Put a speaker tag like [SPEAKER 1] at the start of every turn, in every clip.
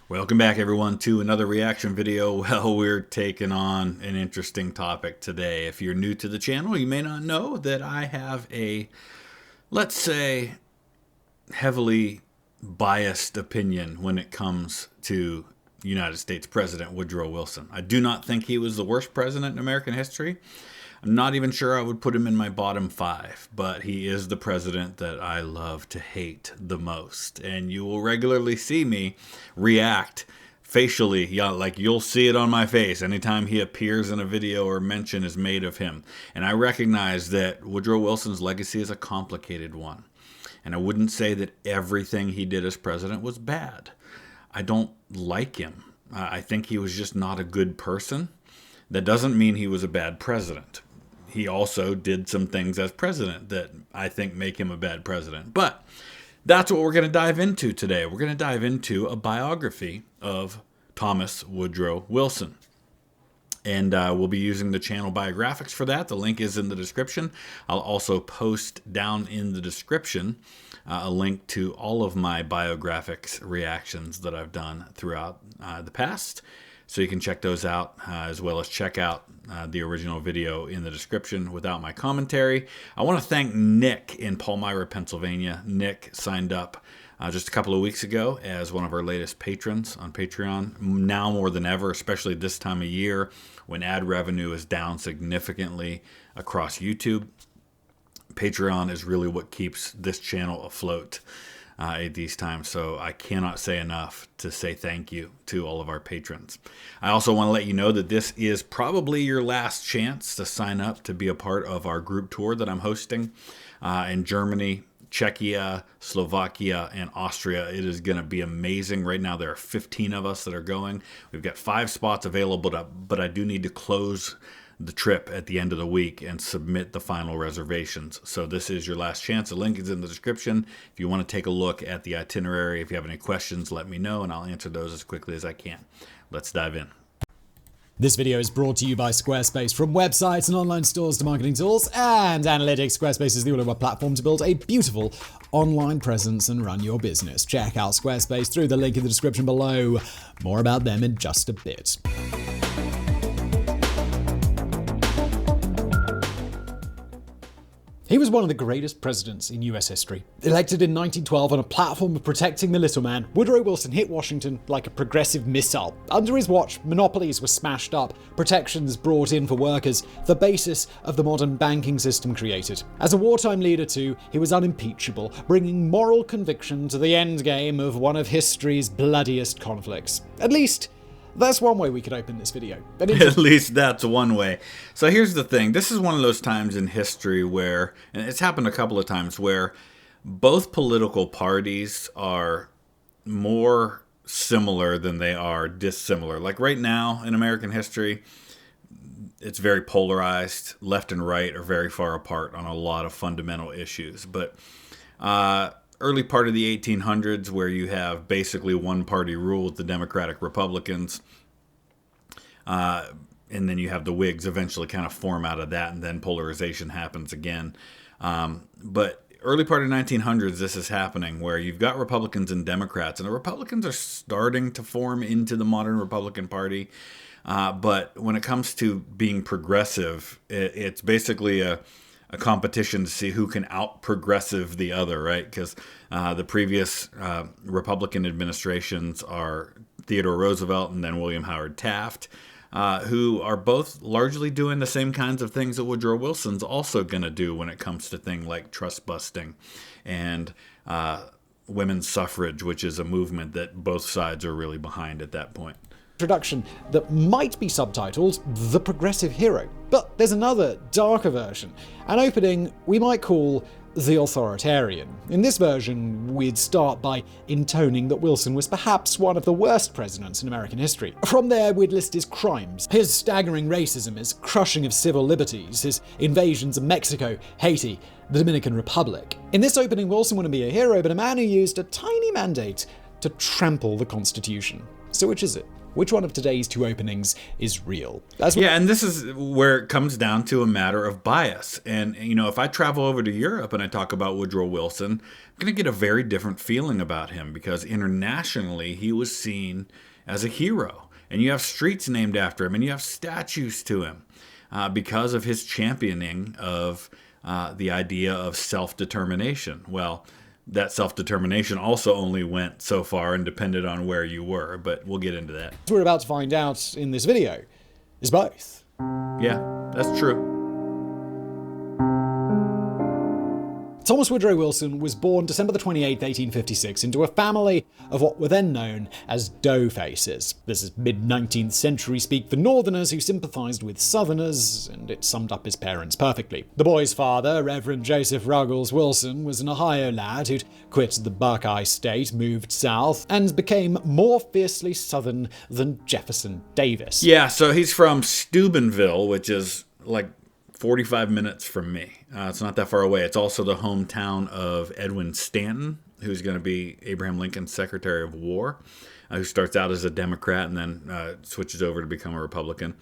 [SPEAKER 1] Welcome back, everyone, to another reaction video. Well, we're taking on an interesting topic today. If you're new to the channel, you may not know that I have a, let's say, heavily biased opinion when it comes to United States President Woodrow Wilson. I do not think he was the worst president in American history. I'm not even sure I would put him in my bottom 5, but he is the president that I love to hate the most. And you will regularly see me react facially, like you'll see it on my face anytime he appears in a video or mention is made of him. And I recognize that Woodrow Wilson's legacy is a complicated one. And I wouldn't say that everything he did as president was bad. I don't like him. I think he was just not a good person. That doesn't mean he was a bad president. He also did some things as president that I think make him a bad president. But that's what we're going to dive into today. We're going to dive into a biography of Thomas Woodrow Wilson. And we'll be using the channel Biographics for that. The link is in the description. I'll also post down in the description a link to all of my Biographics reactions that I've done throughout the past. So you can check those out, as well as check out the original video in the description without my commentary. I want to thank Nick in Palmyra, Pennsylvania. Nick signed up just a couple of weeks ago as one of our latest patrons on Patreon. Now more than ever, especially this time of year when ad revenue is down significantly across YouTube. Patreon is really what keeps this channel afloat at these times, so I cannot say enough to say thank you to all of our patrons. I also want to let you know that this is probably your last chance to sign up to be a part of our group tour that I'm hosting in Germany, Czechia, Slovakia, and Austria. It is going to be amazing. Right now there are 15 of us that are going. We've got 5 spots available, but I do need to close the trip at the end of the week and submit the final reservations. So this is your last chance. The link is in the description. If you want to take a look at the itinerary, if you have any questions, let me know and I'll answer those as quickly as I can. Let's dive in.
[SPEAKER 2] This video is brought to you by Squarespace. From websites and online stores to marketing tools and analytics, Squarespace is the all-in-one platform to build a beautiful online presence and run your business. Check out Squarespace through the link in the description below. More about them in just a bit. He was one of the greatest presidents in US history. Elected in 1912 on a platform of protecting the little man, Woodrow Wilson hit Washington like a progressive missile. Under his watch, monopolies were smashed up, protections brought in for workers, the basis of the modern banking system created. As a wartime leader too, he was unimpeachable, bringing moral conviction to the endgame of one of history's bloodiest conflicts. At least, that's one way we could open this video.
[SPEAKER 1] At least that's one way. So here's the thing. This is one of those times in history where, and it's happened a couple of times, where both political parties are more similar than they are dissimilar. Like right now in American history, it's very polarized. Left and right are very far apart on a lot of fundamental issues. But early part of the 1800s, where you have basically one-party rule with the Democratic Republicans, and then you have the Whigs eventually kind of form out of that, and then polarization happens again. But early part of 1900s, this is happening, where you've got Republicans and Democrats, and the Republicans are starting to form into the modern Republican Party. But when it comes to being progressive, it's basically a competition to see who can out-progressive the other, right? Because the previous Republican administrations are Theodore Roosevelt and then William Howard Taft, who are both largely doing the same kinds of things that Woodrow Wilson's also going to do when it comes to things like trust busting and women's suffrage, which is a movement that both sides are really behind at that point.
[SPEAKER 2] Introduction that might be subtitled The Progressive Hero. But there's another, darker version, an opening we might call The Authoritarian. In this version, we'd start by intoning that Wilson was perhaps one of the worst presidents in American history. From there, we'd list his crimes, his staggering racism, his crushing of civil liberties, his invasions of Mexico, Haiti, the Dominican Republic. In this opening, Wilson wouldn't be a hero, but a man who used a tiny mandate to trample the Constitution. So which is it? which one of today's two openings is real.
[SPEAKER 1] And this is where it comes down to a matter of bias. And, if I travel over to Europe and I talk about Woodrow Wilson, I'm going to get a very different feeling about him because internationally he was seen as a hero. And you have streets named after him and you have statues to him because of his championing of the idea of self-determination. Well, that self-determination also only went so far and depended on where you were, but we'll get into that.
[SPEAKER 2] What we're about to find out in this video is both.
[SPEAKER 1] Yeah, that's true.
[SPEAKER 2] Thomas Woodrow Wilson was born December 28, 1856, into a family of what were then known as dough-faces. This is mid-19th century speak for Northerners who sympathised with Southerners, and it summed up his parents perfectly. The boy's father, Reverend Joseph Ruggles Wilson, was an Ohio lad who'd quit the Buckeye State, moved south, and became more fiercely Southern than Jefferson Davis.
[SPEAKER 1] Yeah, so he's from Steubenville, which is like 45 minutes from me. It's not that far away. It's also the hometown of Edwin Stanton, who's going to be Abraham Lincoln's Secretary of War, who starts out as a Democrat and then switches over to become a Republican.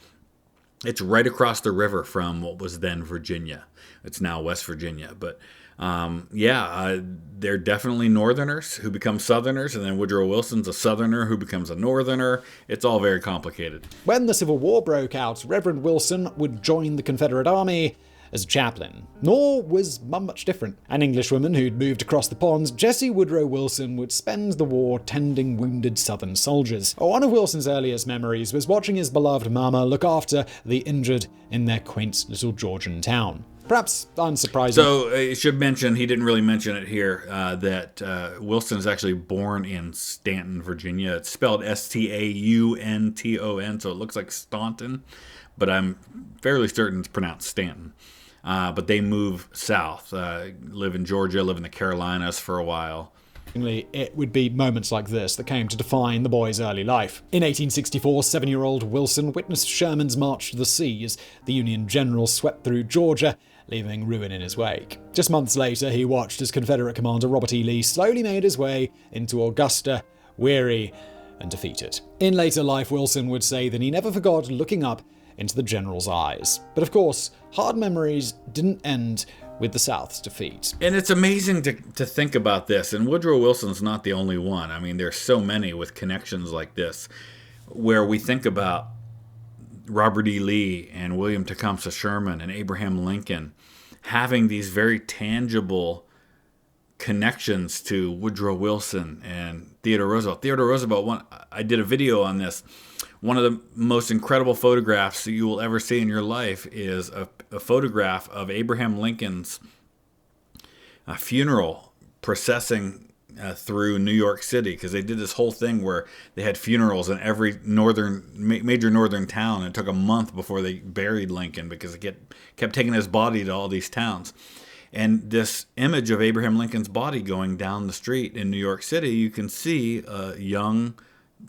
[SPEAKER 1] It's right across the river from what was then Virginia. It's now West Virginia. But they're definitely Northerners who become Southerners, and then Woodrow Wilson's a Southerner who becomes a Northerner. It's all very complicated.
[SPEAKER 2] When the Civil War broke out, Reverend Wilson would join the Confederate Army as a chaplain. Nor was Mum much different. An Englishwoman who'd moved across the pond, Jessie Woodrow Wilson would spend the war tending wounded Southern soldiers. One of Wilson's earliest memories was watching his beloved mama look after the injured in their quaint little Georgian town. Perhaps unsurprising.
[SPEAKER 1] So I should mention, he didn't really mention it here, that Wilson is actually born in Stanton, Virginia. It's spelled Staunton, so it looks like Staunton, but I'm fairly certain it's pronounced Stanton. But they move south, live in Georgia, live in the Carolinas for a while.
[SPEAKER 2] It would be moments like this that came to define the boy's early life. In 1864, 7-year-old Wilson witnessed Sherman's march to the sea as the Union general swept through Georgia, leaving ruin in his wake. Just months later, he watched as Confederate commander Robert E. Lee slowly made his way into Augusta, weary and defeated. In later life, Wilson would say that he never forgot looking up into the general's eyes. But of course, hard memories didn't end with the South's defeat.
[SPEAKER 1] And it's amazing to think about this, and Woodrow Wilson's not the only one. I mean, there's so many with connections like this, where we think about Robert E. Lee and William Tecumseh Sherman and Abraham Lincoln having these very tangible connections to Woodrow Wilson and Theodore Roosevelt. Theodore Roosevelt, I did a video on this. One of the most incredible photographs that you will ever see in your life is a photograph of Abraham Lincoln's funeral processing through New York City, because they did this whole thing where they had funerals in every major northern town. And it took a month before they buried Lincoln because they kept taking his body to all these towns. And this image of Abraham Lincoln's body going down the street in New York City, you can see a young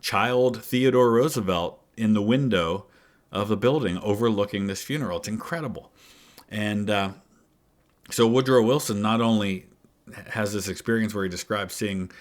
[SPEAKER 1] child Theodore Roosevelt in the window of the building overlooking this funeral. It's incredible. And so Woodrow Wilson not only has this experience where he describes seeing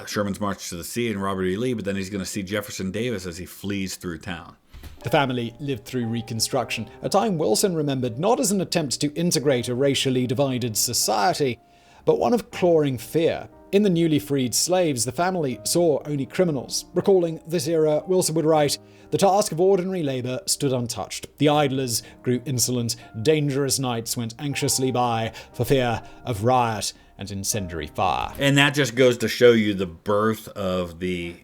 [SPEAKER 1] Sherman's March to the Sea and Robert E. Lee, but then he's going to see Jefferson Davis as he flees through town.
[SPEAKER 2] The family lived through Reconstruction, a time Wilson remembered not as an attempt to integrate a racially divided society, but one of clawing fear. In the newly freed slaves, the family saw only criminals. Recalling this era, Wilson would write, "The task of ordinary labor stood untouched. The idlers grew insolent. Dangerous nights went anxiously by for fear of riot and incendiary fire."
[SPEAKER 1] And that just goes to show you the birth of the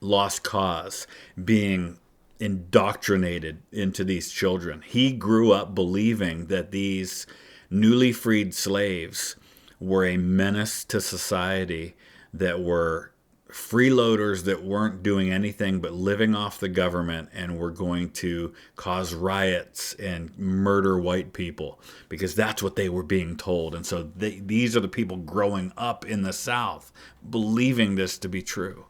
[SPEAKER 1] lost cause being indoctrinated into these children. He grew up believing that these newly freed slaves were a menace to society, that were freeloaders that weren't doing anything but living off the government and were going to cause riots and murder white people, because that's what they were being told. And so these are the people growing up in the South believing this to be true.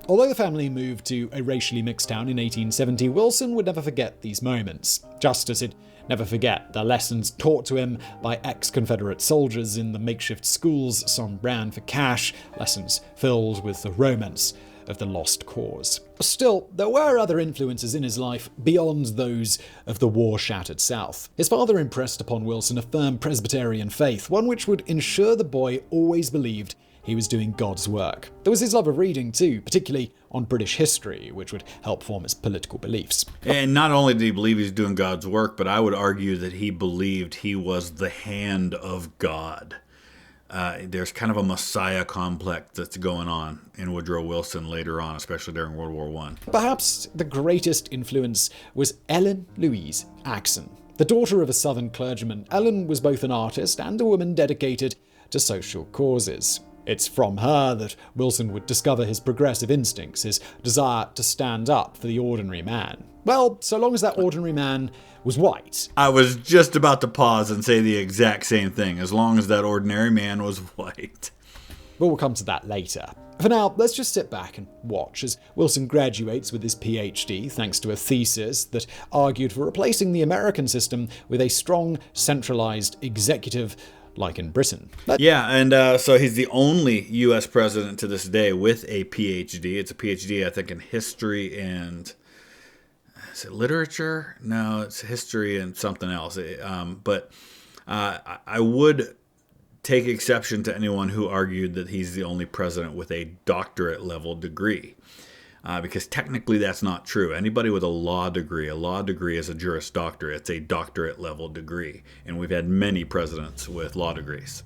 [SPEAKER 2] Although the family moved to a racially mixed town in 1870, Wilson would never forget these moments, just as he'd never forget the lessons taught to him by ex-Confederate soldiers in the makeshift schools some ran for cash, lessons filled with the romance of the lost cause. Still, there were other influences in his life beyond those of the war-shattered South. His father impressed upon Wilson a firm Presbyterian faith, one which would ensure the boy always believed he was doing God's work. There was his love of reading too, particularly on British history, which would help form his political beliefs.
[SPEAKER 1] And not only did he believe he was doing God's work, but I would argue that he believed he was the hand of God. There's kind of a Messiah complex that's going on in Woodrow Wilson later on, especially during World War I.
[SPEAKER 2] Perhaps the greatest influence was Ellen Louise Axon. The daughter of a Southern clergyman, Ellen was both an artist and a woman dedicated to social causes. It's from her that Wilson would discover his progressive instincts, his desire to stand up for the ordinary man. Well, so long as that ordinary man was white.
[SPEAKER 1] I was just about to pause and say the exact same thing, as long as that ordinary man was white.
[SPEAKER 2] But we'll come to that later. For now, let's just sit back and watch as Wilson graduates with his PhD thanks to a thesis that argued for replacing the American system with a strong, centralized executive like in Britain.
[SPEAKER 1] Yeah, and so he's the only U.S. president to this day with a PhD. It's a PhD, I think, in history and... is it literature? No, it's history and something else. But I would take exception to anyone who argued that he's the only president with a doctorate-level degree. Because technically that's not true. Anybody with a law degree is a Juris Doctor. It's a doctorate-level degree. And we've had many presidents with law degrees.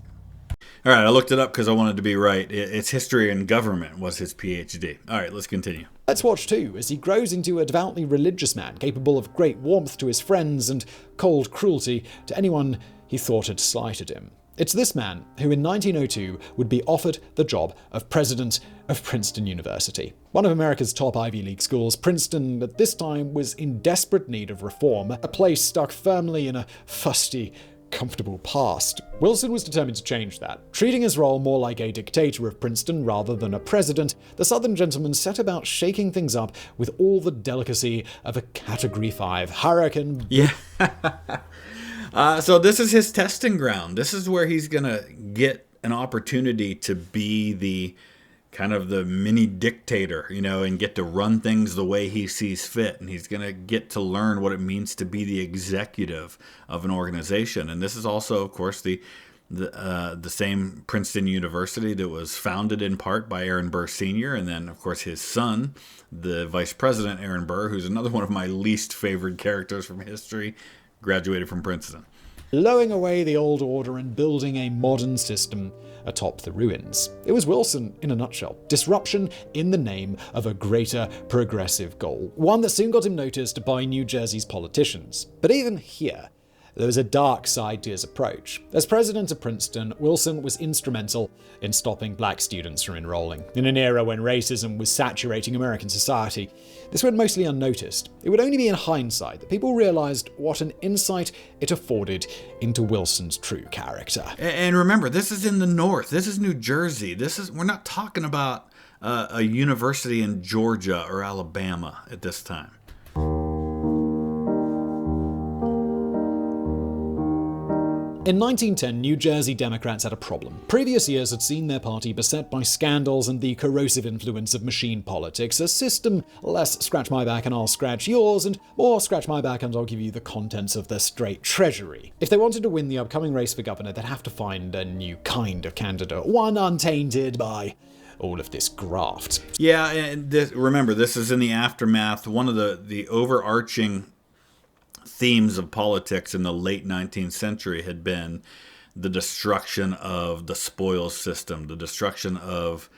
[SPEAKER 1] All right, I looked it up because I wanted to be right. It's history and government was his PhD. All right, let's continue.
[SPEAKER 2] Let's watch too, as he grows into a devoutly religious man, capable of great warmth to his friends and cold cruelty to anyone he thought had slighted him. It's this man who in 1902 would be offered the job of president of Princeton University. One of America's top Ivy League schools, Princeton at this time was in desperate need of reform, a place stuck firmly in a fusty, comfortable past. Wilson was determined to change that. Treating his role more like a dictator of Princeton rather than a president, the Southern gentleman set about shaking things up with all the delicacy of a Category 5 hurricane.
[SPEAKER 1] Yeah. So this is his testing ground. This is where he's going to get an opportunity to be the kind of the mini dictator, and get to run things the way he sees fit. And he's going to get to learn what it means to be the executive of an organization. And this is also, of course, the same Princeton University that was founded in part by Aaron Burr Sr. And then, of course, his son, the vice president, Aaron Burr, who's another one of my least favorite characters from history, graduated from Princeton.
[SPEAKER 2] Blowing away the old order and building a modern system atop the ruins. It was Wilson in a nutshell. Disruption in the name of a greater progressive goal. One that soon got him noticed by New Jersey's politicians. But even here, there was a dark side to his approach. As president of Princeton, Wilson was instrumental in stopping black students from enrolling. In an era when racism was saturating American society, this went mostly unnoticed. It would only be in hindsight that people realized what an insight it afforded into Wilson's true character.
[SPEAKER 1] And remember, this is in the North. This is New Jersey. We're not talking about a university in Georgia or Alabama at this time.
[SPEAKER 2] In 1910, New Jersey Democrats had a problem. Previous years had seen their party beset by scandals and the corrosive influence of machine politics, a system less scratch my back and I'll scratch yours, and more scratch my back and I'll give you the contents of the straight treasury. If they wanted to win the upcoming race for governor, they'd have to find a new kind of candidate, one untainted by all of this graft.
[SPEAKER 1] Yeah, and remember, this is in the aftermath. One of the overarching themes of politics in the late 19th century had been the destruction of the spoils system, the destruction of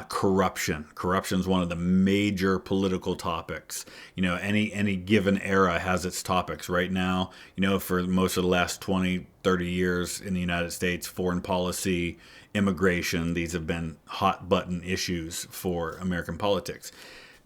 [SPEAKER 1] corruption. Corruption is one of the major political topics. Any given era has its topics. Right now, for most of the last 20, 30 years in the United States, foreign policy, immigration, these have been hot button issues for American politics.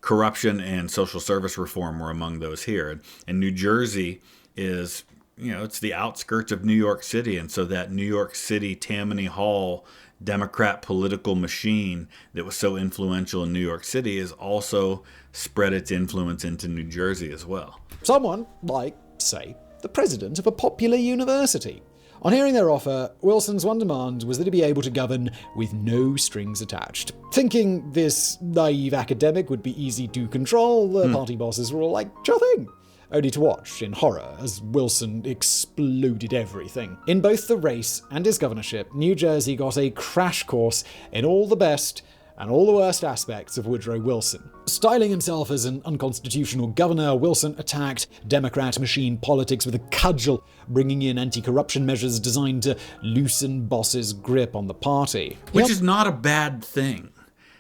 [SPEAKER 1] Corruption and social service reform were among those here. And New Jersey is, it's the outskirts of New York City. And so that New York City, Tammany Hall, Democrat political machine that was so influential in New York City has also spread its influence into New Jersey as well.
[SPEAKER 2] Someone like, say, the president of a popular university. On hearing their offer, Wilson's one demand was that he be able to govern with no strings attached. Thinking this naive academic would be easy to control, the party bosses were all like, sure thing. Only to watch in horror as Wilson exploded everything. In both the race and his governorship, New Jersey got a crash course in all the best and all the worst aspects of Woodrow Wilson. Styling himself as an unconstitutional governor, Wilson attacked Democrat machine politics with a cudgel, bringing in anti-corruption measures designed to loosen bosses' grip on the party.
[SPEAKER 1] Which is not a bad thing,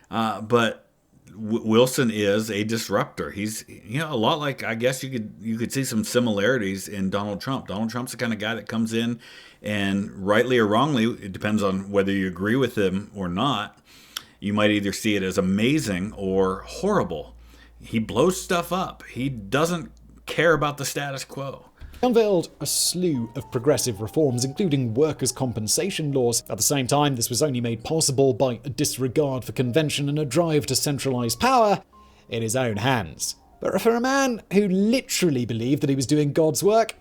[SPEAKER 1] but Wilson is a disruptor. He's a lot like, I guess you could see some similarities in Donald Trump. Donald Trump's the kind of guy that comes in and rightly or wrongly, it depends on whether you agree with him or not, you might either see it as amazing or horrible. He blows stuff up. He doesn't care about the status quo.
[SPEAKER 2] He unveiled a slew of progressive reforms, including workers' compensation laws. At the same time, this was only made possible by a disregard for convention and a drive to centralize power in his own hands. But for a man who literally believed that he was doing God's work,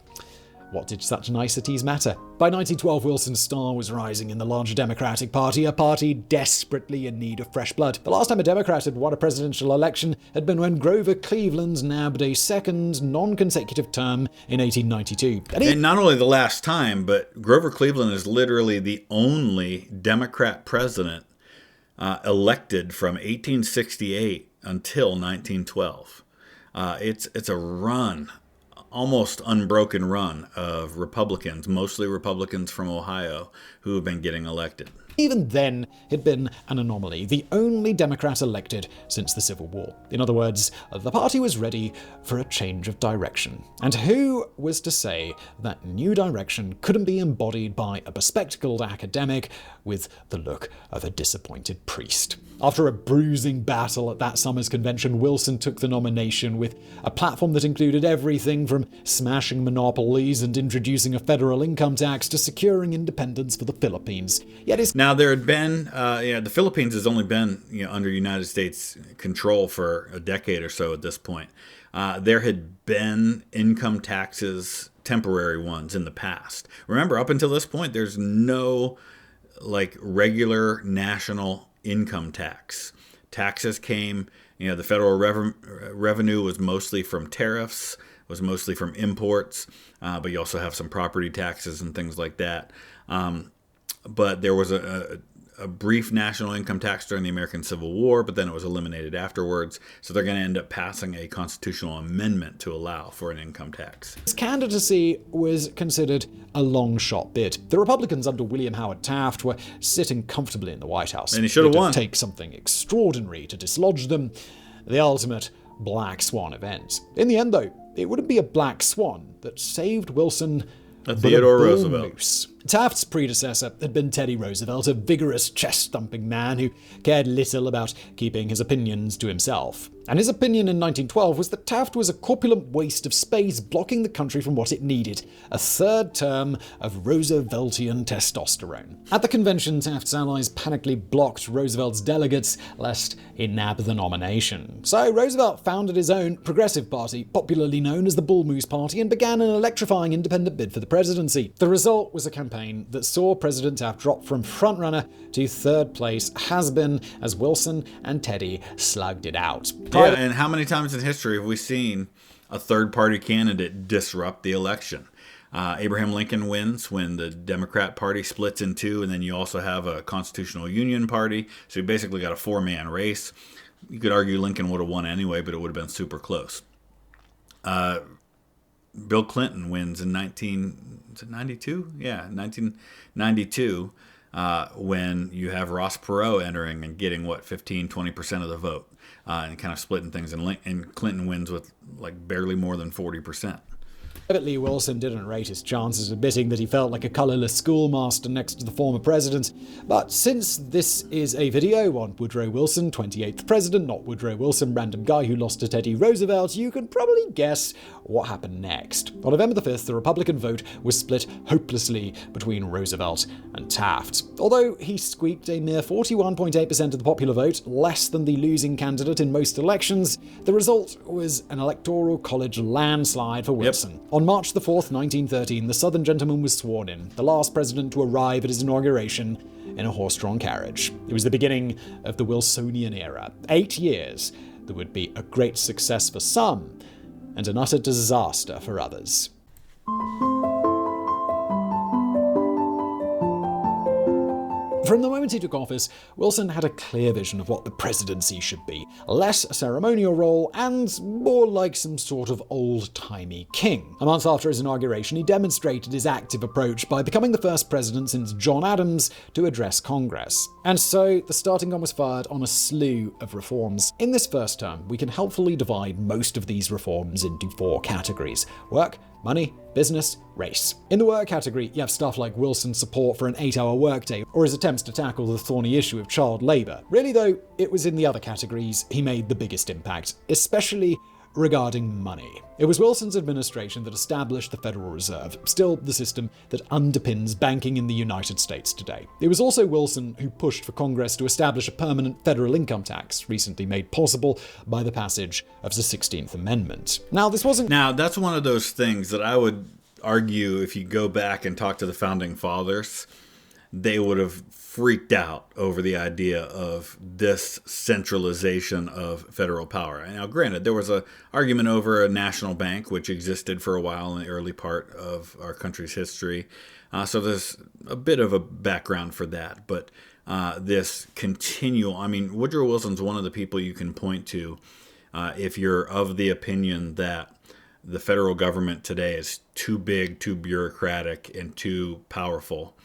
[SPEAKER 2] what did such niceties matter? By 1912, Wilson's star was rising in the larger Democratic Party, a party desperately in need of fresh blood. The last time a Democrat had won a presidential election had been when Grover Cleveland nabbed a second, non-consecutive term in 1892.
[SPEAKER 1] And not only the last time, but Grover Cleveland is literally the only Democrat president elected from 1868 until 1912. It's a run, almost unbroken run of Republicans, mostly Republicans from Ohio, who have been getting elected.
[SPEAKER 2] Even then, had been an anomaly, the only Democrat elected since the Civil War. In other words, the party was ready for a change of direction. And who was to say that new direction couldn't be embodied by a bespectacled academic with the look of a disappointed priest? After a bruising battle at that summer's convention, Wilson took the nomination with a platform that included everything from smashing monopolies and introducing a federal income tax to securing independence for the Philippines. Yet
[SPEAKER 1] Now, there had been, the Philippines has only been under United States control for a decade or so at this point. There had been income taxes, temporary ones, in the past. Remember, up until this point, there's no regular national income tax. Taxes came, the federal revenue was mostly from tariffs, was mostly from imports, but you also have some property taxes and things like that. But there was a brief national income tax during the American Civil War, but then it was eliminated afterwards. So they're going to end up passing a constitutional amendment to allow for an income tax.
[SPEAKER 2] His candidacy was considered a long shot bid. The Republicans under William Howard Taft were sitting comfortably in the White House.
[SPEAKER 1] And he should have won.
[SPEAKER 2] It would take something extraordinary to dislodge them. The ultimate black swan event. In the end, though, it wouldn't be a black swan that saved Wilson, but
[SPEAKER 1] Theodore
[SPEAKER 2] a bull
[SPEAKER 1] Roosevelt.
[SPEAKER 2] moose. Taft's predecessor had been Teddy Roosevelt, a vigorous, chest-thumping man who cared little about keeping his opinions to himself. And his opinion in 1912 was that Taft was a corpulent waste of space, blocking the country from what it needed, a third term of Rooseveltian testosterone. At the convention, Taft's allies panically blocked Roosevelt's delegates, lest he nab the nomination. So Roosevelt founded his own progressive party, popularly known as the Bull Moose Party, and began an electrifying independent bid for the presidency. The result was a campaign that saw President Taft drop from frontrunner to third place has-been as Wilson and Teddy slugged it out.
[SPEAKER 1] Yeah, and how many times in history have we seen a third-party candidate disrupt the election? Abraham Lincoln wins when the Democrat Party splits in two, and then you also have a Constitutional Union Party. So you basically got a four-man race. You could argue Lincoln would have won anyway, but it would have been super close. Bill Clinton wins in 1992? Yeah, 1992, when you have Ross Perot entering and getting, 15-20% of the vote, and kind of splitting things. And Clinton wins with, barely more than 40%.
[SPEAKER 2] Privately, Wilson didn't rate his chances, admitting that he felt like a colourless schoolmaster next to the former president. But since this is a video on Woodrow Wilson, 28th president, not Woodrow Wilson, random guy who lost to Teddy Roosevelt, you can probably guess what happened next. On November the 5th, the Republican vote was split hopelessly between Roosevelt and Taft. Although he squeaked a mere 41.8% of the popular vote, less than the losing candidate in most elections, the result was an electoral college landslide for Wilson. On March the 4th, 1913, the Southern gentleman was sworn in, the last president to arrive at his inauguration in a horse-drawn carriage. It was the beginning of the Wilsonian era. 8 years that would be a great success for some and an utter disaster for others. From the moment he took office, Wilson had a clear vision of what the presidency should be. Less a ceremonial role and more like some sort of old-timey king. A month after his inauguration, he demonstrated his active approach by becoming the first president since John Adams to address Congress. And so, the starting gun was fired on a slew of reforms. In this first term, we can helpfully divide most of these reforms into 4 categories: work, money, business, race. In the work category, you have stuff like Wilson's support for an 8-hour workday or his attempts to tackle the thorny issue of child labor. Really though, it was in the other categories he made the biggest impact, especially regarding money. It was Wilson's administration that established the Federal Reserve, still the system that underpins banking in the United States today. It was also Wilson who pushed for Congress to establish a permanent federal income tax, recently made possible by the passage of the 16th Amendment. Now, that's one of those things that I would argue if you go back and talk to the Founding Fathers, they would have freaked out over the idea of this centralization of federal power. Now, granted, there was an argument over a national bank, which existed for a while in the early part of our country's history. So there's a bit of a background for that. But this continual, Woodrow Wilson's one of the people you can point to if you're of the opinion that the federal government today is too big, too bureaucratic, and too powerful.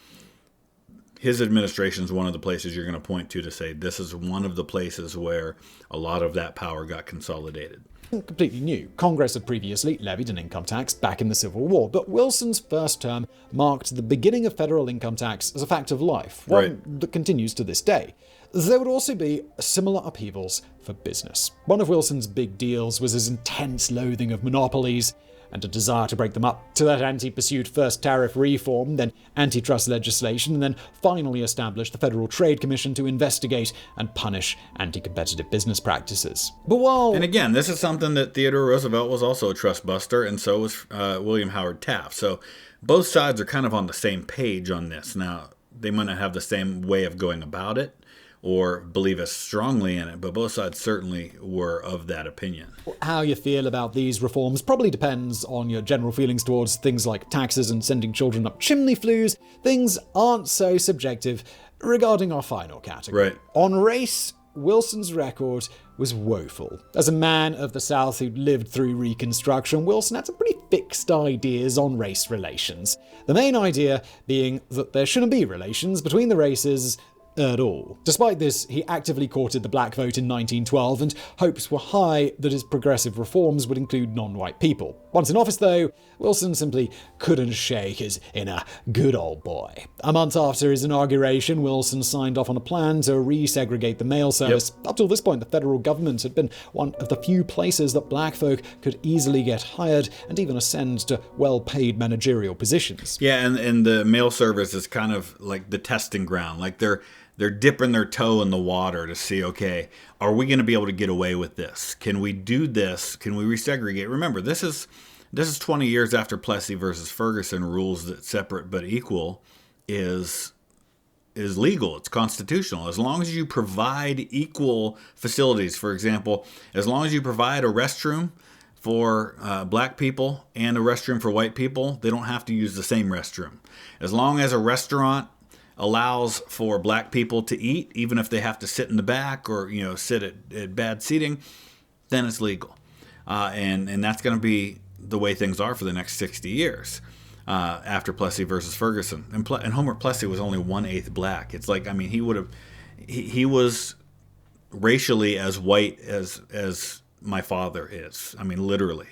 [SPEAKER 2] His administration is one of the places you're going to point to say this is one of the places where a lot of that power got consolidated. Completely new. Congress had previously levied an income tax back in the Civil War, but Wilson's first term marked the beginning of federal income tax as a fact of life, one that continues to this day. There would also be similar upheavals for business. One of Wilson's big deals was his intense loathing of monopolies and a desire to break them up. To that end, he pursued first tariff reform, then antitrust legislation, and then finally established the Federal Trade Commission to investigate and punish anti-competitive business practices.
[SPEAKER 1] And again, this is something that Theodore Roosevelt was also a trust buster, and so was William Howard Taft. So both sides are kind of on the same page on this. Now, they might not have the same way of going about it, or believe as strongly in it, but both sides certainly were of that opinion.
[SPEAKER 2] How you feel about these reforms probably depends on your general feelings towards things like taxes and sending children up chimney flues. Things aren't so subjective regarding our final category.
[SPEAKER 1] Right.
[SPEAKER 2] On race, Wilson's record was woeful. As a man of the South who'd lived through Reconstruction, Wilson had some pretty fixed ideas on race relations. The main idea being that there shouldn't be relations between the races at all. Despite this, he actively courted the black vote in 1912, and hopes were high that his progressive reforms would include non-white people. Once in office, though, Wilson simply couldn't shake his inner good old boy. A month after his inauguration, Wilson signed off on a plan to resegregate the mail service. Up till this point, the federal government had been one of the few places that black folk could easily get hired and even ascend to well-paid managerial positions.
[SPEAKER 1] Yeah, and the mail service is kind of like the testing ground. Like they're dipping their toe in the water to see, okay, are we going to be able to get away with this? Can we do this? Can we resegregate? Remember, this is 20 years after Plessy versus Ferguson rules that separate but equal is legal. It's constitutional. As long as you provide equal facilities, for example, as long as you provide a restroom for black people and a restroom for white people, they don't have to use the same restroom. As long as a restaurant allows for black people to eat, even if they have to sit in the back or sit at bad seating, then it's legal. And that's going to be the way things are for the next 60 years after Plessy versus Ferguson. And Homer Plessy was only 1/8 black. It's like, he was racially as white as my father is. Literally.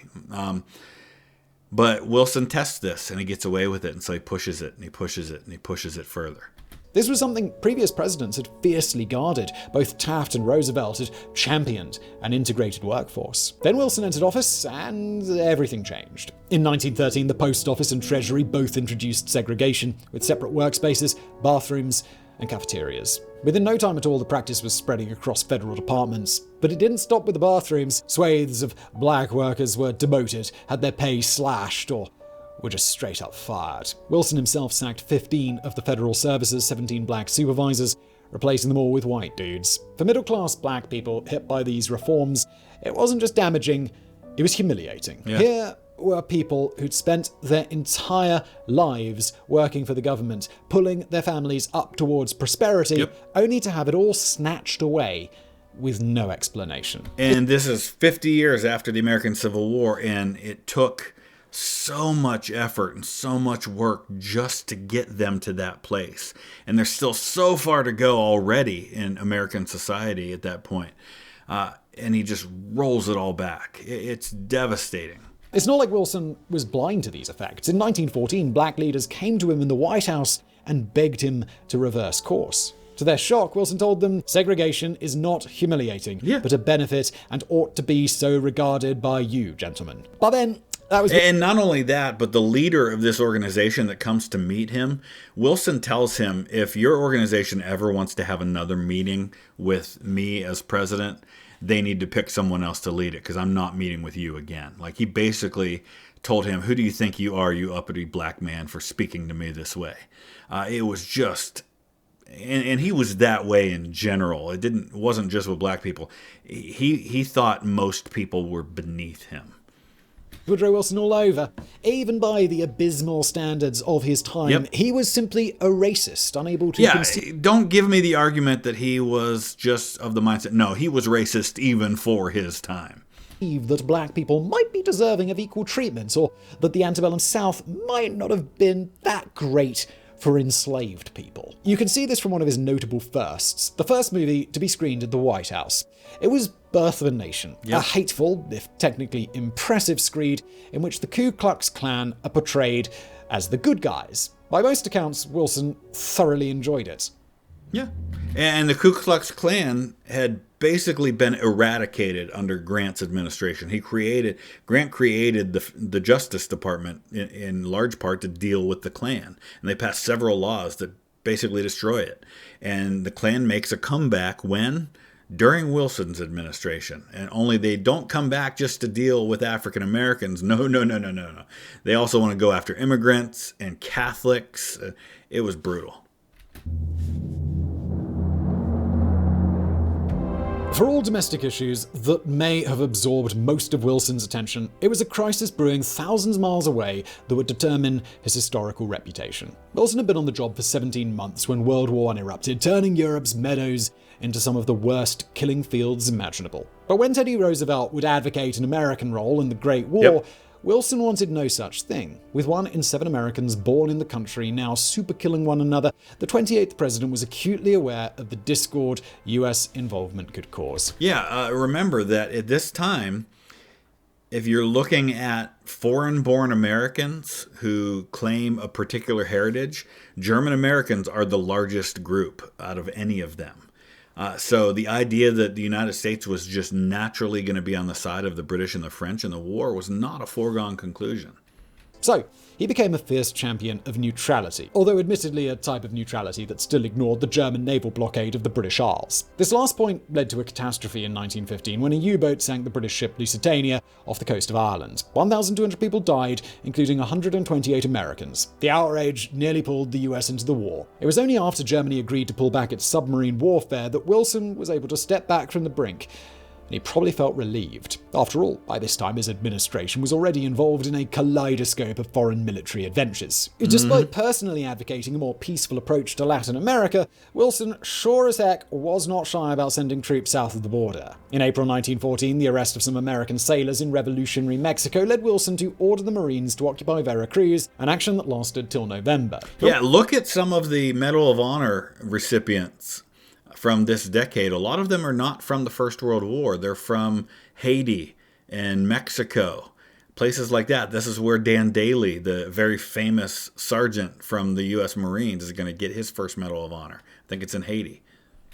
[SPEAKER 1] But Wilson tests this, and he gets away with it, and so he pushes it, and he pushes it, and he pushes it further.
[SPEAKER 2] This was something previous presidents had fiercely guarded. Both Taft and Roosevelt had championed an integrated workforce. Then Wilson entered office, and everything changed. In 1913, the Post Office and Treasury both introduced segregation, with separate workspaces, bathrooms, and cafeterias. Within no time at all, the practice was spreading across federal departments. But it didn't stop with the bathrooms. Swathes of black workers were demoted, had their pay slashed, or were just straight up fired. Wilson himself sacked 15 of the federal service's 17 black supervisors, replacing them all with white dudes. For middle-class black people hit by these reforms, it wasn't just damaging, it was humiliating.
[SPEAKER 1] Yeah.
[SPEAKER 2] Here were people who'd spent their entire lives working for the government, pulling their families up towards prosperity, only to have it all snatched away with no explanation.
[SPEAKER 1] And this is 50 years after the American Civil War, and it took so much effort and so much work just to get them to that place. And there's still so far to go already in American society at that point. And he just rolls it all back. It's devastating.
[SPEAKER 2] It's not like Wilson was blind to these effects. In 1914, black leaders came to him in the White House and begged him to reverse course. To their shock, Wilson told them segregation is not humiliating, but a benefit and ought to be so regarded by you, gentlemen. But then, that was...
[SPEAKER 1] And not only that, but the leader of this organization that comes to meet him, Wilson tells him, if your organization ever wants to have another meeting with me as president, they need to pick someone else to lead it, because I'm not meeting with you again. Like, he basically told him, who do you think you are, you uppity black man, for speaking to me this way? It was just... And he was that way in general. It wasn't just with black people. He thought most people were beneath him.
[SPEAKER 2] Woodrow Wilson all over. Even by the abysmal standards of his time, he was simply a racist, unable to
[SPEAKER 1] don't give me the argument that he was just of the mindset. No, he was racist even for his time.
[SPEAKER 2] That black people might be deserving of equal treatment, or that the antebellum South might not have been that great for enslaved people. You can see this from one of his notable firsts, the first movie to be screened at the White House. It was Birth of a Nation, a hateful, if technically impressive screed in which the Ku Klux Klan are portrayed as the good guys. By most accounts, Wilson thoroughly enjoyed it.
[SPEAKER 1] Yeah. And the Ku Klux Klan had basically been eradicated under Grant's administration. Grant created the Justice Department in large part to deal with the Klan. And they passed several laws that basically destroy it. And the Klan makes a comeback when? During Wilson's administration. And only they don't come back just to deal with African Americans. No. They also want to go after immigrants and Catholics. It was brutal.
[SPEAKER 2] For all domestic issues that may have absorbed most of Wilson's attention, it was a crisis brewing thousands of miles away that would determine his historical reputation. Wilson had been on the job for 17 months when World War I erupted, turning Europe's meadows into some of the worst killing fields imaginable. But when Teddy Roosevelt would advocate an American role in the Great War, Wilson wanted no such thing. With 1 in 7 Americans born in the country now super-killing one another, the 28th president was acutely aware of the discord US involvement could cause.
[SPEAKER 1] Remember that at this time, if you're looking at foreign-born Americans who claim a particular heritage, German Americans are the largest group out of any of them. So the idea that the United States was just naturally going to be on the side of the British and the French in the war was not a foregone conclusion.
[SPEAKER 2] So, he became a fierce champion of neutrality, although admittedly a type of neutrality that still ignored the German naval blockade of the British Isles. This last point led to a catastrophe in 1915 when a U-boat sank the British ship Lusitania off the coast of Ireland. 1,200 people died, including 128 Americans. The outrage nearly pulled the US into the war. It was only after Germany agreed to pull back its submarine warfare that Wilson was able to step back from the brink. And he probably felt relieved. After all, by this time his administration was already involved in a kaleidoscope of foreign military adventures. Despite personally advocating a more peaceful approach to Latin America, Wilson sure as heck was not shy about sending troops south of the border. In April 1914, the arrest of some American sailors in revolutionary Mexico led Wilson to order the Marines to occupy Veracruz, an action that lasted till November.
[SPEAKER 1] Look at some of the Medal of Honor recipients from this decade. A lot of them are not from the First World War. They're from Haiti and Mexico, places like that. This is where Dan Daly, the very famous sergeant from the U.S. Marines, is going to get his first Medal of Honor. I think it's in Haiti.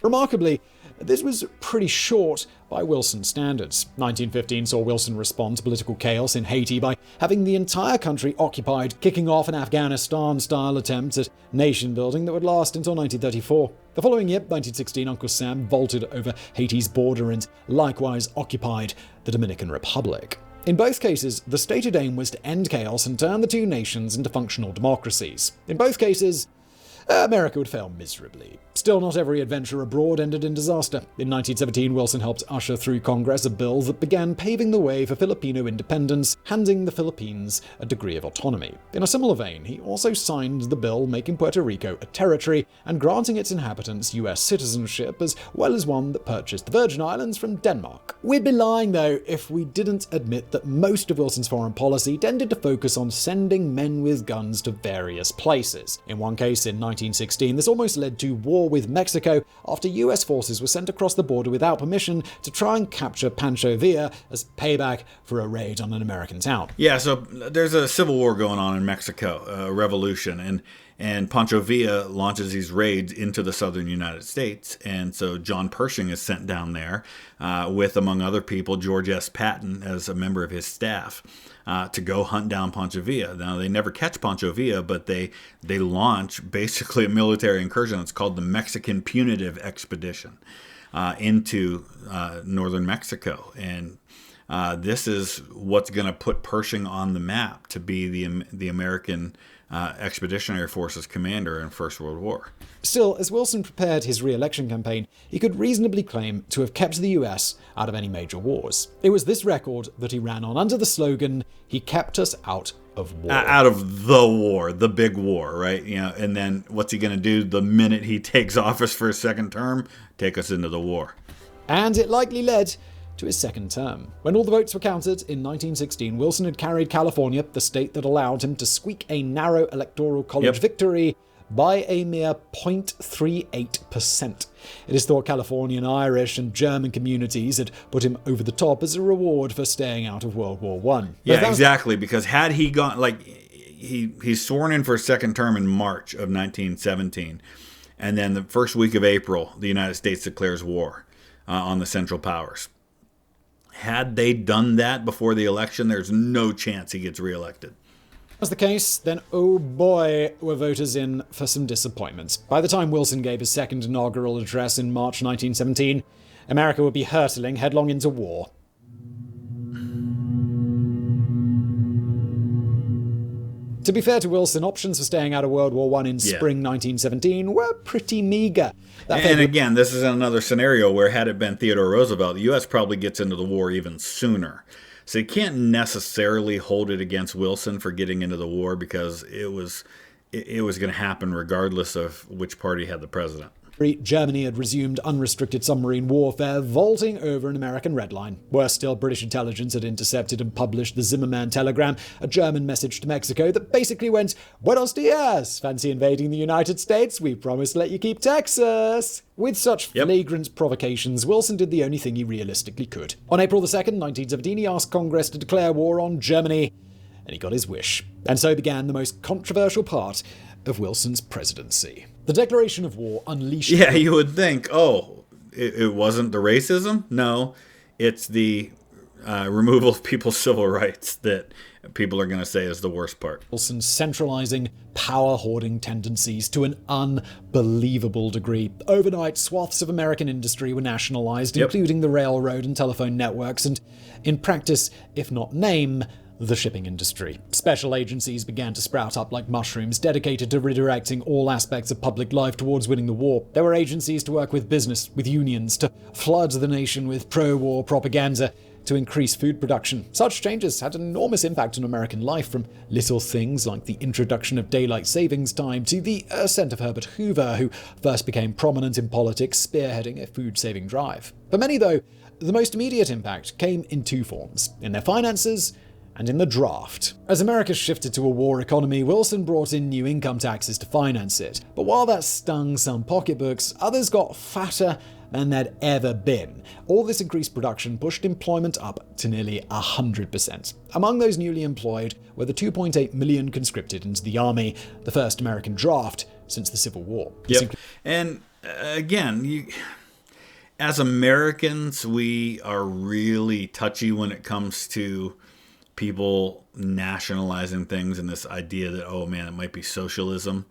[SPEAKER 2] Remarkably, this was pretty short by Wilson's standards. 1915 saw Wilson respond to political chaos in Haiti by having the entire country occupied, kicking off an Afghanistan-style attempt at nation-building that would last until 1934. The following year, 1916, Uncle Sam vaulted over Haiti's border and likewise occupied the Dominican Republic. In both cases, the stated aim was to end chaos and turn the two nations into functional democracies. In both cases, America would fail miserably. Still, not every adventure abroad ended in disaster. In 1917, Wilson helped usher through Congress a bill that began paving the way for Filipino independence, handing the Philippines a degree of autonomy. In a similar vein, he also signed the bill making Puerto Rico a territory and granting its inhabitants U.S. citizenship, as well as one that purchased the Virgin Islands from Denmark. We'd be lying, though, if we didn't admit that most of Wilson's foreign policy tended to focus on sending men with guns to various places. In one case, in 1916, this almost led to war with Mexico after US forces were sent across the border without permission to try and capture Pancho Villa as payback for a raid on an American town.
[SPEAKER 1] Yeah, so there's a civil war going on in Mexico, a revolution, and Pancho Villa launches these raids into the southern United States. And so John Pershing is sent down there with, among other people, George S. Patton as a member of his staff to go hunt down Pancho Villa. Now, they never catch Pancho Villa, but they launch basically a military incursion. It's called the Mexican Punitive Expedition into northern Mexico. And this is what's going to put Pershing on the map to be the American Expeditionary Forces commander in First World War.
[SPEAKER 2] Still, as Wilson prepared his re-election campaign, he could reasonably claim to have kept the US out of any major wars. It was this record that he ran on under the slogan, "He kept us out of war."
[SPEAKER 1] Out of the war, the big war, right? You know, and then what's he going to do the minute he takes office for his second term? Take us into the war.
[SPEAKER 2] And it likely led to his second term. When all the votes were counted in 1916, Wilson had carried California, the state that allowed him to squeak a narrow electoral college victory, by a mere 0.38%. It is thought Californian, Irish, and German communities had put him over the top as a reward for staying out of World War I.
[SPEAKER 1] Yeah, exactly, because had he gone, he's sworn in for a second term in March of 1917, and then the first week of April, the United States declares war on the Central Powers. Had they done that before the election, there's no chance he gets reelected.
[SPEAKER 2] Was the case, then oh boy, were voters in for some disappointment. By the time Wilson gave his second inaugural address in March 1917, America would be hurtling headlong into war. To be fair to Wilson, options for staying out of World War I in spring 1917 were pretty meager.
[SPEAKER 1] And again, this is another scenario where had it been Theodore Roosevelt, the U.S. probably gets into the war even sooner. So you can't necessarily hold it against Wilson for getting into the war because it was going to happen regardless of which party had the president.
[SPEAKER 2] Germany had resumed unrestricted submarine warfare, vaulting over an American red line. Worse still, British intelligence had intercepted and published the Zimmermann telegram, a German message to Mexico that basically went, "Buenos dias! Fancy invading the United States? We promise to let you keep Texas!" With such flagrant provocations, Wilson did the only thing he realistically could. On April 2nd, 1917, he asked Congress to declare war on Germany, and he got his wish. And so began the most controversial part of Wilson's presidency. The declaration of war unleashed...
[SPEAKER 1] Yeah, you would think, it wasn't the racism? No, it's the removal of people's civil rights that people are going to say is the worst part.
[SPEAKER 2] Wilson's centralizing, power-hoarding tendencies to an unbelievable degree. Overnight, swaths of American industry were nationalized, including the railroad and telephone networks, and in practice, if not name, the shipping industry. Special agencies began to sprout up like mushrooms, dedicated to redirecting all aspects of public life towards winning the war. There were agencies to work with business, with unions, to flood the nation with pro-war propaganda, to increase food production. Such changes had an enormous impact on American life, from little things like the introduction of daylight savings time to the ascent of Herbert Hoover, who first became prominent in politics, spearheading a food-saving drive. For many, though, the most immediate impact came in two forms: in their finances and in the draft. As America shifted to a war economy, Wilson brought in new income taxes to finance it. But while that stung some pocketbooks, others got fatter than they'd ever been. All this increased production pushed employment up to nearly 100%. Among those newly employed were the 2.8 million conscripted into the Army, the first American draft since the Civil War.
[SPEAKER 1] And again, as Americans, we are really touchy when it comes to people nationalizing things and this idea that, oh man, it might be socialism.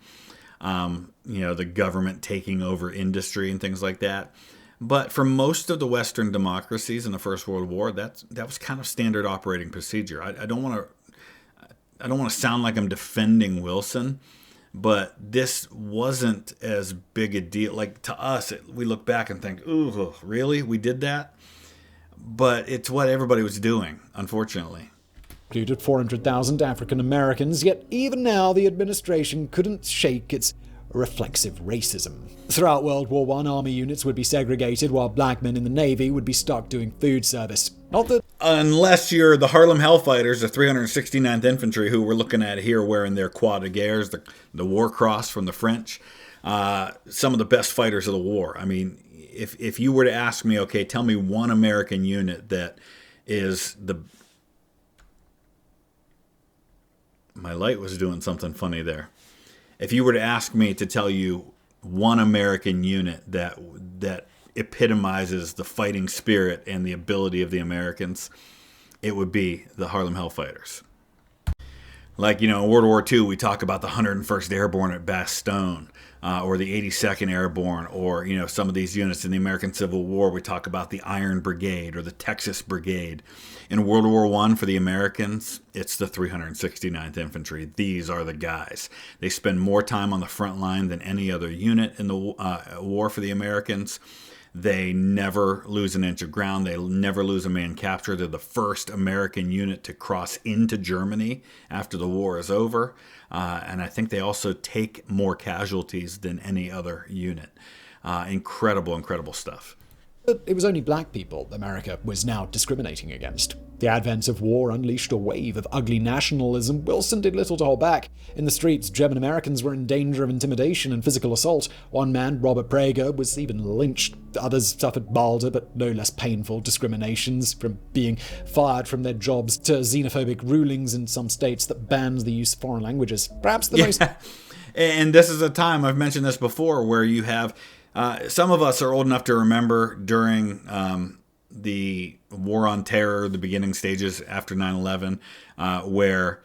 [SPEAKER 1] The government taking over industry and things like that. But for most of the Western democracies in the First World War, that was kind of standard operating procedure. I don't want to sound like I'm defending Wilson, but this wasn't as big a deal. Like, to us, we look back and think, ooh, really? We did that? But it's what everybody was doing, unfortunately.
[SPEAKER 2] Included 400,000 African Americans, yet even now the administration couldn't shake its reflexive racism. Throughout World War I, army units would be segregated while black men in the Navy would be stuck doing food service. Not that...
[SPEAKER 1] Unless you're the Harlem Hellfighters, the 369th Infantry, who we're looking at here wearing their Croix de Guerre, the War Cross from the French, some of the best fighters of the war. I mean, if you were to ask me, okay, tell me one American unit that is the... My light was doing something funny there. If you were to ask me to tell you one American unit that epitomizes the fighting spirit and the ability of the Americans, it would be the Harlem Hellfighters. Like, in World War II, we talk about the 101st Airborne at Bastogne, or the 82nd Airborne, or, some of these units in the American Civil War. We talk about the Iron Brigade or the Texas Brigade. In World War I, for the Americans, it's the 369th Infantry. These are the guys. They spend more time on the front line than any other unit in the war for the Americans. They never lose an inch of ground. They never lose a man captured. They're the first American unit to cross into Germany after the war is over. And I think they also take more casualties than any other unit. Incredible, incredible stuff.
[SPEAKER 2] But it was only black people America was now discriminating against. The advent of war unleashed a wave of ugly nationalism. Wilson did little to hold back. In the streets, German Americans were in danger of intimidation and physical assault. One man, Robert Prager, was even lynched. Others suffered milder but no less painful discriminations, from being fired from their jobs to xenophobic rulings in some states that banned the use of foreign languages. Perhaps the most...
[SPEAKER 1] And this is a time, I've mentioned this before, where you have... some of us are old enough to remember during the War on Terror, the beginning stages after 9/11, where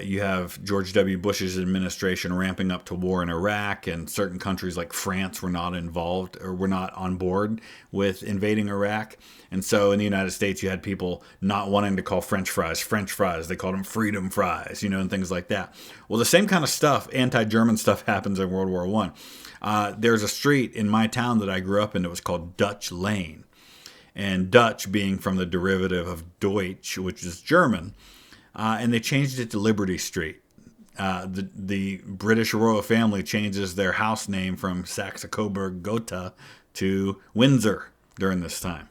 [SPEAKER 1] you have George W. Bush's administration ramping up to war in Iraq, and certain countries like France were not involved or were not on board with invading Iraq. And so in the United States, you had people not wanting to call French fries French fries. They called them freedom fries, and things like that. Well, the same kind of stuff, anti-German stuff, happens in World War I. There's a street in my town that I grew up in that was called Dutch Lane. And Dutch being from the derivative of Deutsch, which is German. And they changed it to Liberty Street. The British royal family changes their house name from Saxe-Coburg-Gotha to Windsor during this time.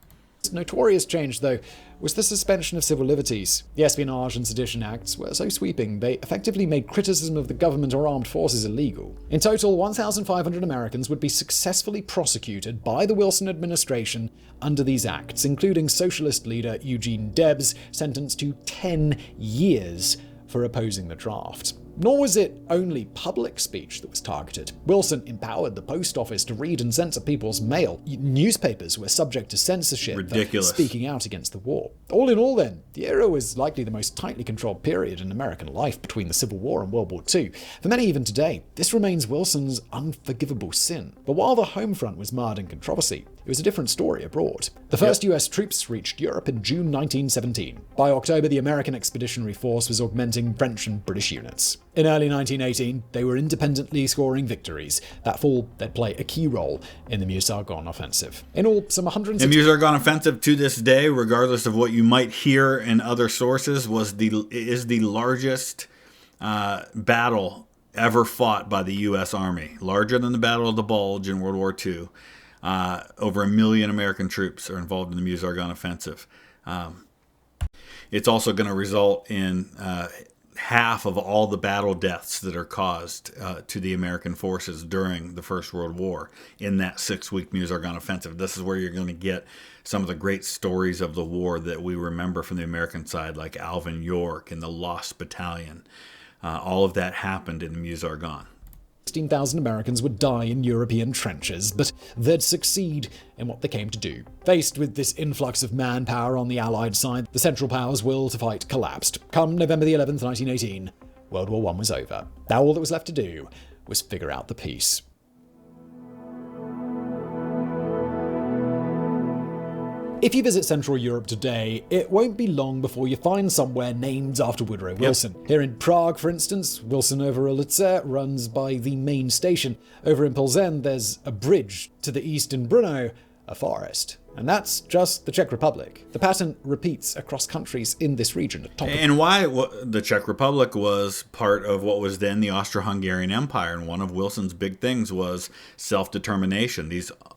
[SPEAKER 2] Notorious change, though, was the suspension of civil liberties. The Espionage and Sedition Acts were so sweeping, they effectively made criticism of the government or armed forces illegal. In total, 1,500 Americans would be successfully prosecuted by the Wilson administration under these acts, including socialist leader Eugene Debs, sentenced to 10 years for opposing the draft. Nor was it only public speech that was targeted. Wilson empowered the post office to read and censor people's mail. Newspapers were subject to censorship for speaking out against the war. All in all, then, the era was likely the most tightly controlled period in American life between the Civil War and World War II. For many even today, this remains Wilson's unforgivable sin. But while the home front was marred in controversy, it was a different story abroad. The first US troops reached Europe in June 1917. By October, the American Expeditionary Force was augmenting French and British units. In early 1918, they were independently scoring victories. That fall, they'd play a key role in the Meuse-Argonne offensive. In all, some 160...
[SPEAKER 1] The Meuse-Argonne offensive to this day, regardless of what you might hear in other sources, is the largest battle ever fought by the U.S. Army. Larger than the Battle of the Bulge in World War II. Over 1 million American troops are involved in the Meuse-Argonne offensive. It's also going to result in half of all the battle deaths that are caused to the American forces during the First World War in that 6-week Meuse-Argonne offensive. This is where you're going to get some of the great stories of the war that we remember from the American side, like Alvin York and the Lost Battalion. All of that happened in the Meuse-Argonne.
[SPEAKER 2] 16,000 Americans would die in European trenches, but they'd succeed in what they came to do. Faced with this influx of manpower on the Allied side, the Central Powers' will to fight collapsed. Come November the 11th, 1918, World War I was over. Now all that was left to do was figure out the peace. If you visit Central Europe today, it won't be long before you find somewhere named after Woodrow Wilson. Here in Prague, for instance, Wilson over Ulice runs by the main station. Over in Plzeň, there's a bridge. To the east in Brno, a forest. And that's just the Czech Republic. The pattern repeats across countries in this region.
[SPEAKER 1] And why the Czech Republic was part of what was then the Austro-Hungarian Empire, and one of Wilson's big things was self-determination.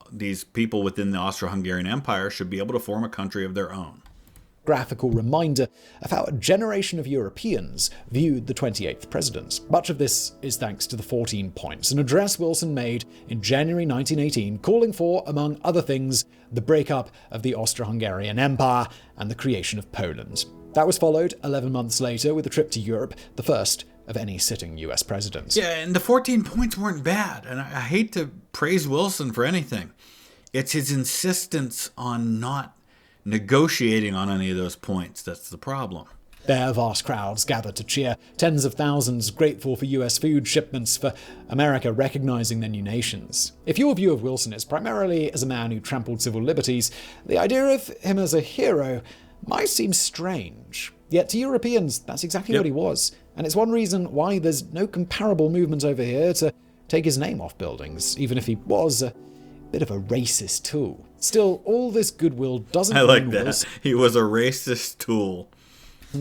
[SPEAKER 1] These people within the Austro-Hungarian Empire should be able to form a country of their own.
[SPEAKER 2] Graphical reminder of how a generation of Europeans viewed the 28th president. Much of this is thanks to the 14 points, an address Wilson made in January 1918, calling for, among other things, the breakup of the Austro-Hungarian Empire and the creation of Poland. That was followed 11 months later with a trip to Europe, the first of any sitting US president.
[SPEAKER 1] Yeah, and the 14 points weren't bad, and I hate to praise Wilson for anything. It's his insistence on not negotiating on any of those points that's the problem.
[SPEAKER 2] There, vast crowds gathered to cheer, tens of thousands grateful for US food shipments, for America recognizing their new nations. If your view of Wilson is primarily as a man who trampled civil liberties, the idea of him as a hero might seem strange. Yet to Europeans, that's exactly what he was. And it's one reason why there's no comparable movement over here to take his name off buildings, even if he was a bit of a racist tool. Still, all this goodwill doesn't
[SPEAKER 1] I like
[SPEAKER 2] mean
[SPEAKER 1] that.
[SPEAKER 2] Wilson
[SPEAKER 1] He was a racist tool.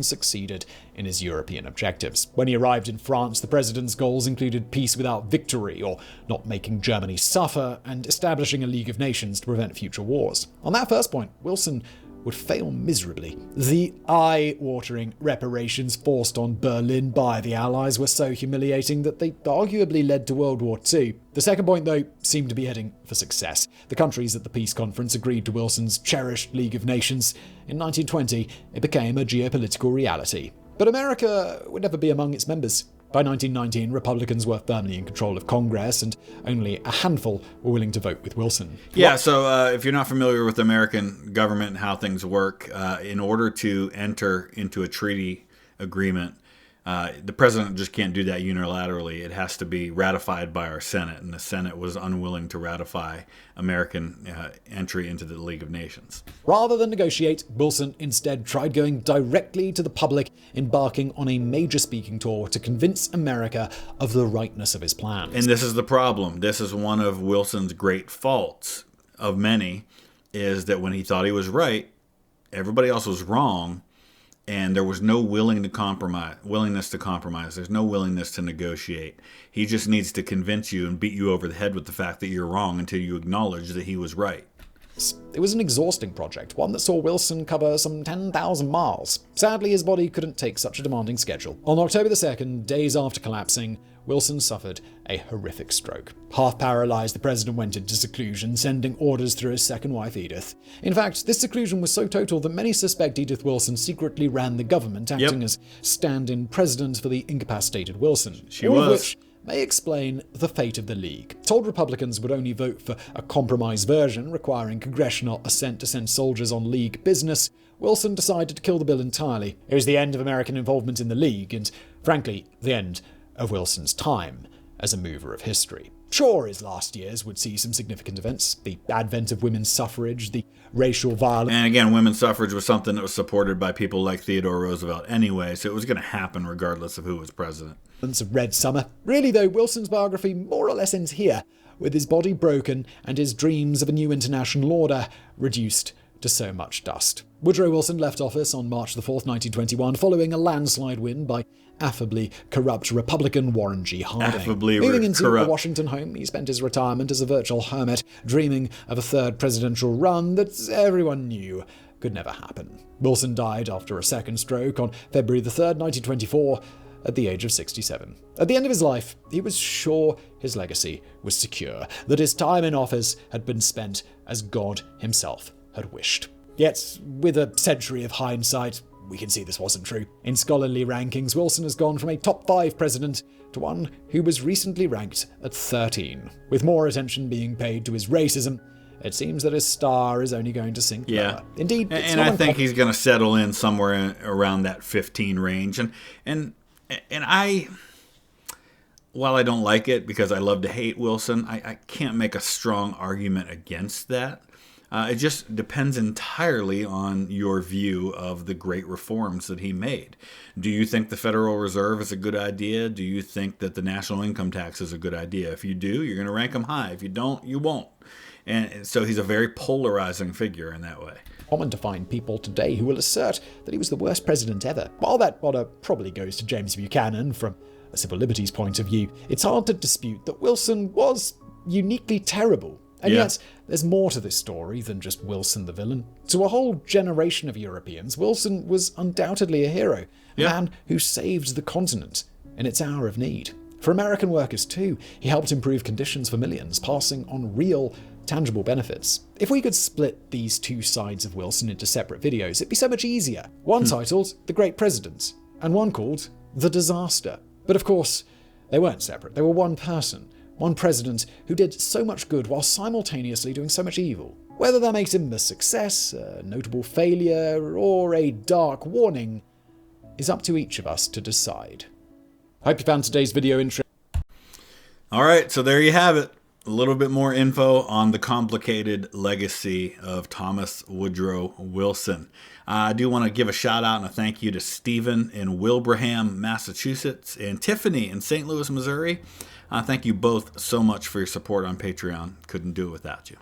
[SPEAKER 2] succeeded in his European objectives. When he arrived in France, the president's goals included peace without victory, or not making Germany suffer, and establishing a League of Nations to prevent future wars. On that first point, Wilson would fail miserably. The eye-watering reparations forced on Berlin by the Allies were so humiliating that they arguably led to World War II. The second point, though, seemed to be heading for success. The countries at the peace conference agreed to Wilson's cherished League of Nations. In 1920, it became a geopolitical reality. But America would never be among its members. By 1919, Republicans were firmly in control of Congress, and only a handful were willing to vote with Wilson.
[SPEAKER 1] Yeah, so if you're not familiar with the American government and how things work, in order to enter into a treaty agreement, the president just can't do that unilaterally. It has to be ratified by our Senate, and the Senate was unwilling to ratify American entry into the League of Nations.
[SPEAKER 2] Rather than negotiate, Wilson instead tried going directly to the public, embarking on a major speaking tour to convince America of the rightness of his plans.
[SPEAKER 1] And this is the problem. This is one of Wilson's great faults of many, is that when he thought he was right, everybody else was wrong. And there was no willingness to compromise. There's no willingness to negotiate. He just needs to convince you and beat you over the head with the fact that you're wrong until you acknowledge that he was right.
[SPEAKER 2] It was an exhausting project, one that saw Wilson cover some 10,000 miles. Sadly, his body couldn't take such a demanding schedule. On October the 2nd, days after collapsing, Wilson suffered a horrific stroke. Half paralyzed, the president went into seclusion, sending orders through his second wife, Edith. In fact, this seclusion was so total that many suspect Edith Wilson secretly ran the government, acting as stand-in president for the incapacitated Wilson.
[SPEAKER 1] She was.
[SPEAKER 2] Of which may explain the fate of the League. Told Republicans would only vote for a compromise version requiring congressional assent to send soldiers on League business, Wilson decided to kill the bill entirely. It was the end of American involvement in the League, and, frankly, the end of Wilson's time as a mover of history. Sure, his last years would see some significant events: the advent of women's suffrage, the racial violence.
[SPEAKER 1] And again, women's suffrage was something that was supported by people like Theodore Roosevelt anyway, so it was going to happen regardless of who was president.
[SPEAKER 2] Of Red Summer. Really, though, Wilson's biography more or less ends here, with his body broken and his dreams of a new international order reduced to so much dust. Woodrow Wilson left office on March the 4th, 1921, following a landslide win by affably corrupt Republican Warren G. Harding. Moving into a Washington home, he spent his retirement as a virtual hermit, dreaming of a third presidential run that everyone knew could never happen. Wilson died after a second stroke on February the 3rd, 1924, at the age of 67. At the end of his life, he was sure his legacy was secure, that his time in office had been spent as God himself had wished. Yet, with a century of hindsight, we can see this wasn't true. In scholarly rankings, Wilson has gone from a top 5 president to one who was recently ranked at 13. With more attention being paid to his racism, it seems that his star is only going to sink lower. Indeed,
[SPEAKER 1] and I think he's going to settle in somewhere around that 15 range. And I, while I don't like it because I love to hate Wilson, I can't make a strong argument against that. It just depends entirely on your view of the great reforms that he made. Do you think the Federal Reserve is a good idea? Do you think that the national income tax is a good idea? If you do, you're going to rank him high. If you don't, you won't. And so he's a very polarizing figure in that way.
[SPEAKER 2] Common to find people today who will assert that he was the worst president ever. While that honor probably goes to James Buchanan from a civil liberties point of view, it's hard to dispute that Wilson was uniquely terrible. And yet, there's more to this story than just Wilson the villain. To a whole generation of Europeans, Wilson was undoubtedly a hero, a man who saved the continent in its hour of need. For American workers too, he helped improve conditions for millions, passing on real, tangible benefits. If we could split these two sides of Wilson into separate videos, it'd be so much easier. One titled The Great President, and one called The Disaster. But of course, they weren't separate. They were one person. One president who did so much good while simultaneously doing so much evil. Whether that makes him a success, a notable failure, or a dark warning is up to each of us to decide. Hope you found today's video interesting.
[SPEAKER 1] All right, so there you have it. A little bit more info on the complicated legacy of Thomas Woodrow Wilson. I do want to give a shout out and a thank you to Stephen in Wilbraham, Massachusetts, and Tiffany in St. Louis, Missouri. Thank you both so much for your support on Patreon. Couldn't do it without you.